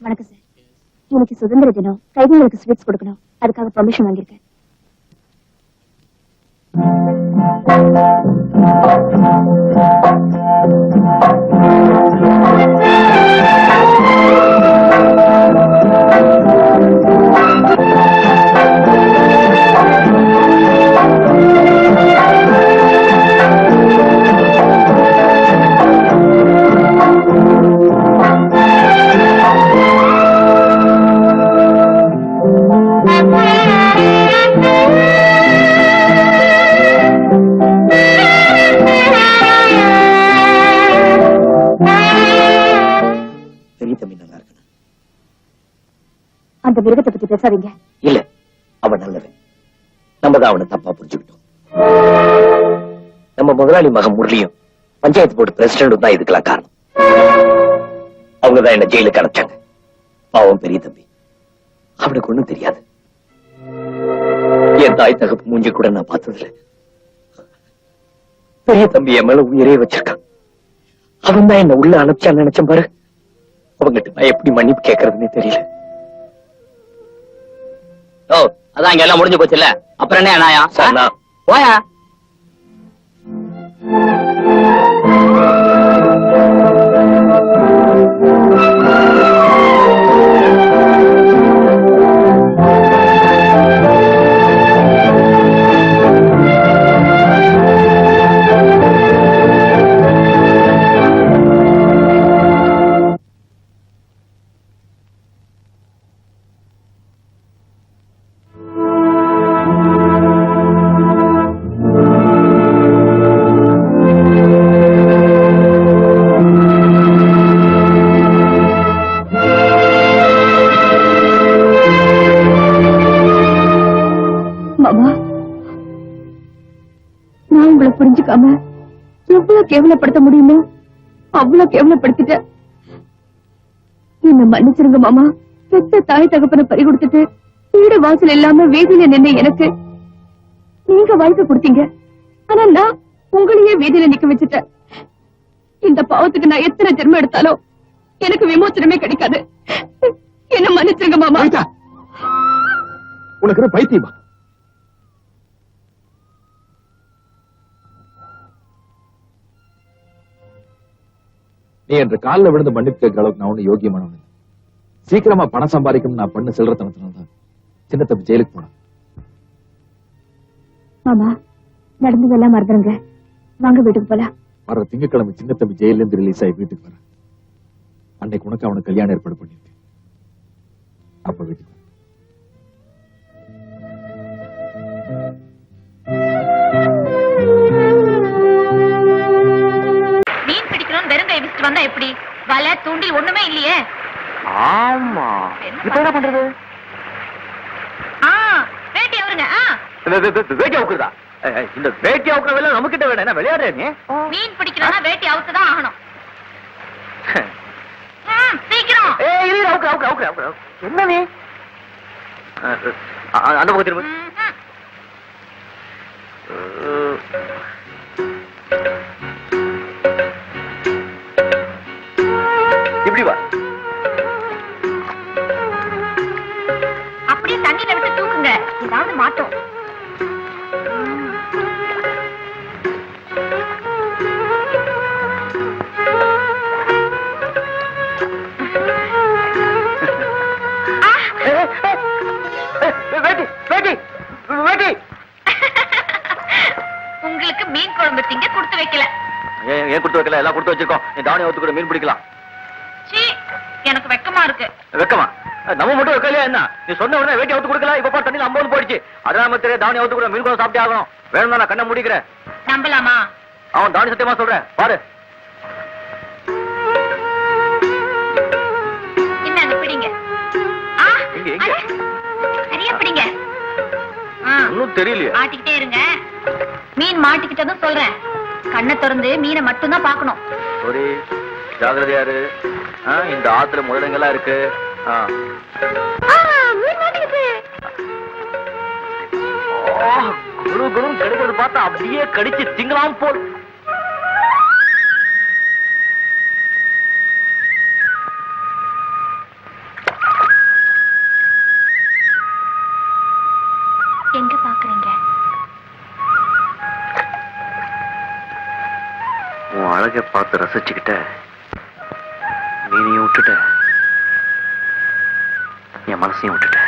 வணக்கம் சார். இன்னைக்கு சுதந்திர தினம், கைதிகளுக்கு ஸ்வீட்ஸ் கொடுக்கணும். அதுக்காக பெர்மிஷன் வாங்கியிருக்கேன். அந்த மிருகத்தை பத்தி பேசாதீங்க. இல்ல, அவன் நல்லவன். நம்ம தான் அவனை தப்பா புரிஞ்சுக்கிட்டோம். நம்ம முதலாளி மகன் முரளியும் பஞ்சாயத்து போர்டு பிரசிடண்டும் தான் இதுக்கெல்லாம் காரணம். அவங்கதான் என்ன ஜெயிலுக்கு அனுப்பிச்சாங்க. பாவம் பெரிய தம்பி, அவனுக்கு ஒண்ணும் தெரியாது. என் தாய் தகப்பு மூஞ்சி கூட நான் பார்த்ததில்லை. பெரிய தம்பி என் மேல உயிரே வச்சிருக்கான். அவன் தான் என்ன உள்ள அனுப்பிச்சான்னு நினைச்சேன் பாரு. அவங்கிட்ட நான் எப்படி மன்னிப்பு கேட்கறதுன்னே தெரியல. ஓ, அதான் இங்க எல்லாம் முடிஞ்சு போச்சு இல்ல? அப்புறம் என்ன நாயா போயா? புரிஞ்சுக்காம எவ்வளவு கேவலப்படுத்த முடியுமோ அவ்வளவு கேவலப்படுத்திட்ட. என்ன மன்னிச்சிருங்க மாமா. பெத்த தாய் தகப்பனை பறி கொடுத்துட்டு வீடு வாசல் இல்லாம வீதியில நின்று எனக்கு நீங்க வாழ்க்கை கொடுத்தீங்க. ஆனா நான் உங்களையே வீதியில நிக்க வச்சுட்டேன். இந்த பாவத்துக்கு நான் எத்தனை ஜென்மம் எடுத்தாலும் எனக்கு விமோச்சனமே கிடைக்காது. என்ன மன்னிச்சிருங்க மாமா. உனக்கு பைத்தியமா? நீ என்று காலில் விழுந்து மன்னிப்பு கேட்கிற அளவுக்கு நான் ஒண்ணு யோகியமானவன். சீக்கிரமா பணம் சம்பாதிக்கணும் நான் பண்ண செல்றத்தனத்தினால்தான் சின்ன தம்பி ஜெயிலுக்கு போனான். மாமா, நடந்ததெல்லாம் மறந்துருங்க. வாங்க வீட்டுக்கு போலாம். வர திங்கட்கிழமை சின்ன தம்பி ஜெயில இருந்து ரிலீஸ் ஆகி வீட்டுக்கு வர. அன்னைக்கு உனக்கு அவனுக்கு கல்யாணம் ஏற்பாடு பண்ணிருக்கேன். அப்ப வீட்டுக்கு வந்தா எப்படி? வலை தூண்டி ஒண்ணுமே இல்லையே. ஆமா, இப்ப என்ன பண்றது? வேட்டி அவருங்க. வேட்டி அவுக்குறதா? இந்த வேட்டி அவுக்குற வேலை நம்ம கிட்ட வேணும். என்ன விளையாடுற நீ? மீன் பிடிக்கிறோம்னா வேட்டி அவுத்துதான் ஆகணும். சீக்கிரம். என்ன நீ அந்த பக்கத்தில் இப்படி வா. அப்படியே தண்ணியில விட்டு தூக்குங்க, ஏதாவது மாட்டோம். உங்களுக்கு மீன் குழம்பு திங்க கொடுத்து வைக்கல. ஏன் கொடுத்து வைக்கல? எல்லாம் கொடுத்து வச்சிருக்கோம். நீ தானியம் ஊத்து கூட மீன் பிடிக்கலாம். எனக்கு வெக்கமா இருக்கு. வெக்கமா? நம்ம மட்டும் வைக்கலையா என்ன? நீ சொன்ன உடனே வேட்டி அவுத்து கொடுக்கல. இப்ப தண்ணியில் 50 போயிடுச்சு. அதனால தெரியாது தானியம் அவுத்து கூட மீன் கூட சாப்பிட்டே ஆகணும். வேணும்னா நான் கண்ணை முடிக்கிறேன். நம்பலாமா? அவன் தானி சத்தியமா சொல்றேன் பாரு. என்ன பிடிங்க. சரியா பிடிங்க. ஒன்னும் தெரியலையே. மாட்டிக்கிட்டே இருங்க. மீன் மாட்டிக்கிட்டதும் சொல்றேன். கண்ணை திறந்து மீனை மட்டும் தான் பாக்கணும். சரி, ஜாகிரதையாரு. இந்த ஆத்துல முதலங்கெல்லாம் இருக்கு. கிடைக்கிறது பார்த்தா அப்படியே கடிச்சு திங்கலாம் போல். உன் அழகை பார்த்து ரசிச்சுக்கிட்ட மீனையும் விட்டுட்ட என் மனசையும் விட்டுட்ட